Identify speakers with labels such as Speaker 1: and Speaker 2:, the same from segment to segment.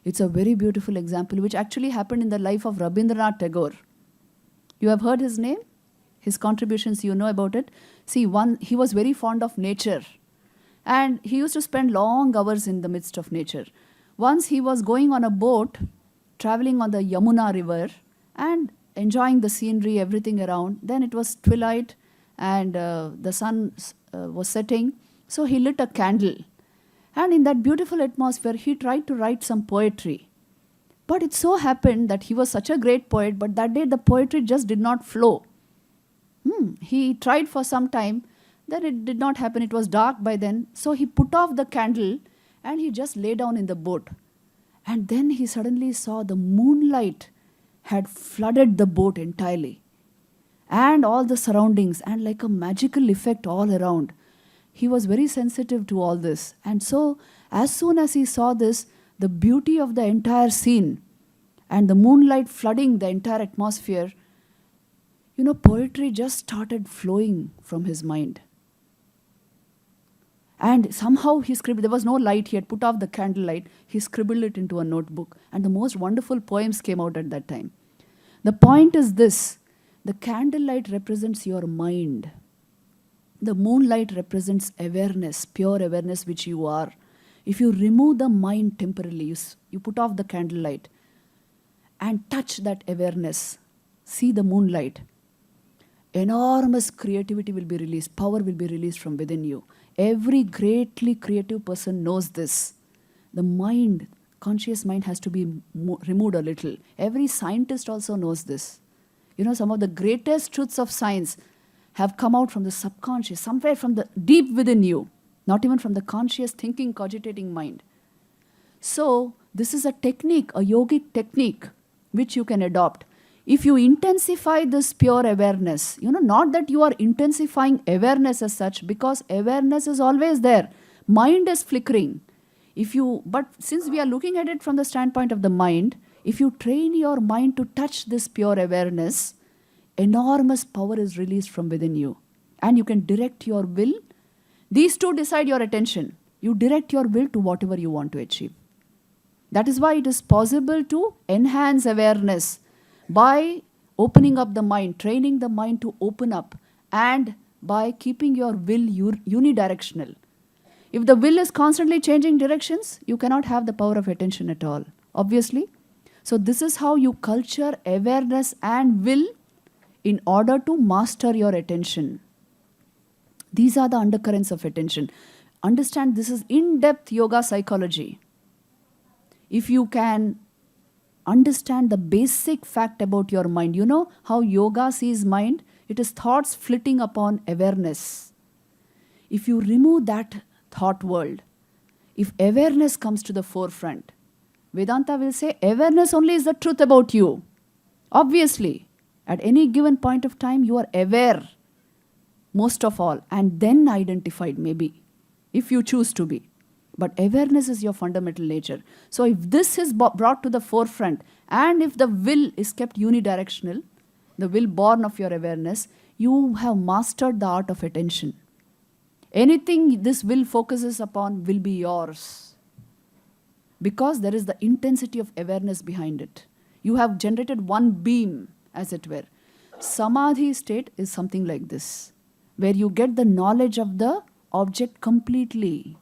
Speaker 1: It's a very beautiful example which actually happened in the life of Rabindranath Tagore. You have heard his name? His contributions, you know about it. See, he was very fond of nature. And he used to spend long hours in the midst of nature. Once he was going on a boat, traveling on the Yamuna river, and enjoying the scenery, everything around. Then it was twilight, and the sun was setting. So he lit a candle. And in that beautiful atmosphere, he tried to write some poetry. But it so happened that he was such a great poet, but that day the poetry just did not flow. He tried for some time, then it did not happen. It was dark by then. So he put off the candle and he just lay down in the boat. And then he suddenly saw the moonlight had flooded the boat entirely. And all the surroundings, and like a magical effect all around. He was very sensitive to all this. And so, as soon as he saw this, the beauty of the entire scene and the moonlight flooding the entire atmosphere, poetry just started flowing from his mind. And somehow he scribbled, there was no light, he had put off the candlelight, he scribbled it into a notebook. And the most wonderful poems came out at that time. The point is this, the candlelight represents your mind. The moonlight represents awareness, pure awareness which you are. If you remove the mind temporarily, you put off the candlelight and touch that awareness, see the moonlight, enormous creativity will be released, power will be released from within you. Every greatly creative person knows this. The mind, conscious mind has to be removed a little. Every scientist also knows this. Some of the greatest truths of science have come out from the subconscious, somewhere from the deep within you, not even from the conscious thinking, cogitating mind. So this is a technique, a yogic technique, which you can adopt. If you intensify this pure awareness, not that you are intensifying awareness as such, because awareness is always there. Mind is flickering. But since we are looking at it from the standpoint of the mind, if you train your mind to touch this pure awareness, enormous power is released from within you. And you can direct your will. These two decide your attention. You direct your will to whatever you want to achieve. That is why it is possible to enhance awareness by opening up the mind, training the mind to open up, and by keeping your will unidirectional. If the will is constantly changing directions, you cannot have the power of attention at all, obviously. So this is how you culture awareness and will in order to master your attention. These are the undercurrents of attention. Understand, this is in-depth yoga psychology. If you can understand the basic fact about your mind, you know how yoga sees mind? It is thoughts flitting upon awareness. If you remove that thought world, if awareness comes to the forefront, Vedanta will say awareness only is the truth about you. Obviously, at any given point of time, you are aware, most of all, and then identified maybe, if you choose to be. But awareness is your fundamental nature. So if this is brought to the forefront, and if the will is kept unidirectional, the will born of your awareness, you have mastered the art of attention. Anything this will focuses upon will be yours. Because there is the intensity of awareness behind it. You have generated one beam, as it were. Samadhi state is something like this, where you get the knowledge of the object completely.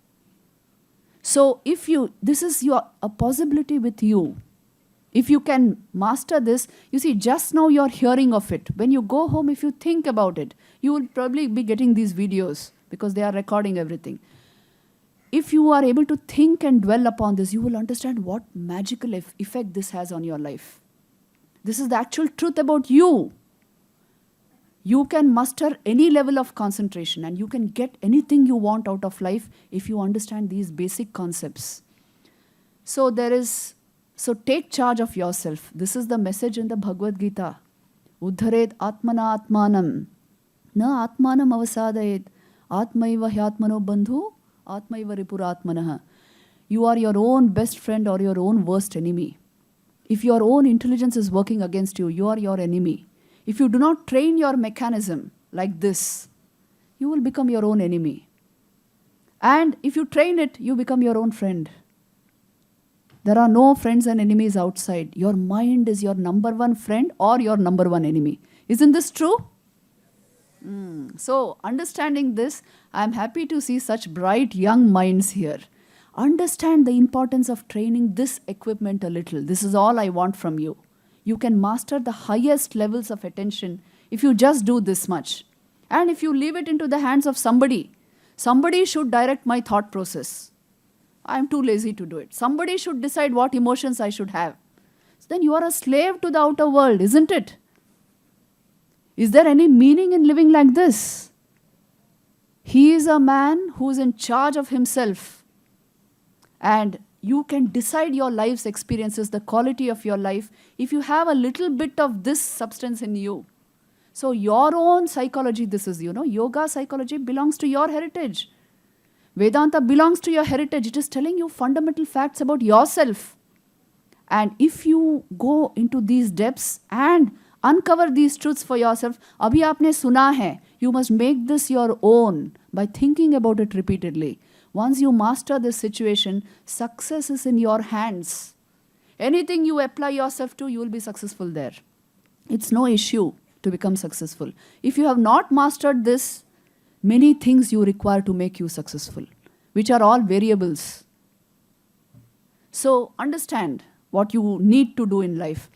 Speaker 1: So this is a possibility with you. If you can master this, you see, just now you're hearing of it. When you go home, if you think about it, you will probably be getting these videos because they are recording everything. If you are able to think and dwell upon this, you will understand what magical effect this has on your life. This is the actual truth about you. You can muster any level of concentration and you can get anything you want out of life if you understand these basic concepts. So take charge of yourself. This is the message in the Bhagavad Gita. Uddharet atmana atmanam. Na atmanam avasadayet. Atmaiva hyatmano bandhu. Atmaiva ripuratmanaha. You are your own best friend or your own worst enemy. If your own intelligence is working against you, you are your enemy. If you do not train your mechanism like this, you will become your own enemy. And if you train it, you become your own friend. There are no friends and enemies outside. Your mind is your number one friend or your number one enemy. Isn't this true? So, understanding this, I am happy to see such bright young minds here. Understand the importance of training this equipment a little. This is all I want from you. You can master the highest levels of attention if you just do this much. And if you leave it into the hands of somebody, somebody should direct my thought process. I am too lazy to do it. Somebody should decide what emotions I should have. So then you are a slave to the outer world, isn't it? Is there any meaning in living like this? He is a man who is in charge of himself. And you can decide your life's experiences, the quality of your life, if you have a little bit of this substance in you. So your own psychology, this is, yoga psychology belongs to your heritage. Vedanta belongs to your heritage. It is telling you fundamental facts about yourself. And if you go into these depths and uncover these truths for yourself, abhi aapne suna hai, you must make this your own by thinking about it repeatedly. Once you master this situation, success is in your hands. Anything you apply yourself to, you will be successful there. It's no issue to become successful. If you have not mastered this, many things you require to make you successful, which are all variables. So understand what you need to do in life.